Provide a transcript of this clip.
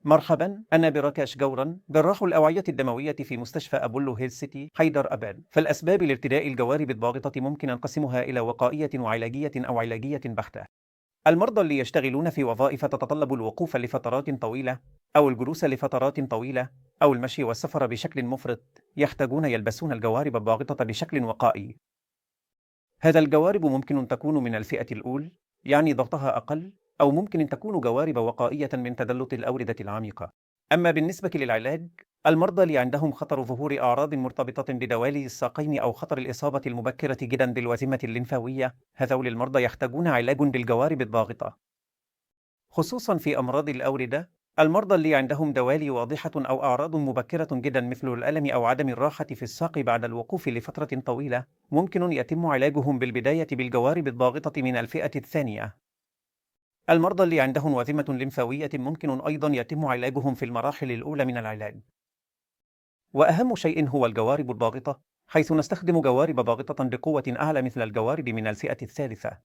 مرحبا، أنا براكاش جورا، جراح الأوعية الدموية في مستشفى أبولو هيل سيتي، حيدر أباد. فالأسباب لارتداء الجوارب الضاغطة ممكن نقسمها إلى وقائية وعلاجية أو علاجية بحتة. المرضى اللي يشتغلون في وظائف تتطلب الوقوف لفترات طويلة، أو الجلوس لفترات طويلة، أو المشي والسفر بشكل مفرط، يحتاجون يلبسون الجوارب الضاغطة بشكل وقائي. هذا الجوارب ممكن أن تكون من الفئة الأولى، يعني ضغطها أقل، أو ممكن أن تكون جوارب وقائية من تدلط الأوردة العميقة. أما بالنسبة للعلاج، المرضى اللي عندهم خطر ظهور أعراض مرتبطة بدوالي الساقين أو خطر الإصابة المبكرة جدا بالوازمة الليمفاوية، هذول المرضى يحتاجون علاج بالجوارب الضاغطة. خصوصا في أمراض الأوردة، المرضى اللي عندهم دوالي واضحة أو أعراض مبكرة جدا مثل الألم أو عدم الراحة في الساق بعد الوقوف لفترة طويلة، ممكن يتم علاجهم بالبداية بالجوارب الضاغطة من الفئة الثانية. المرضى اللي عندهم وازمة لمفاوية ممكن أيضا يتم علاجهم في المراحل الأولى من العلاج. وأهم شيء هو الجوارب الضاغطة، حيث نستخدم جوارب ضاغطة بقوة أعلى مثل الجوارب من الفئة الثالثة.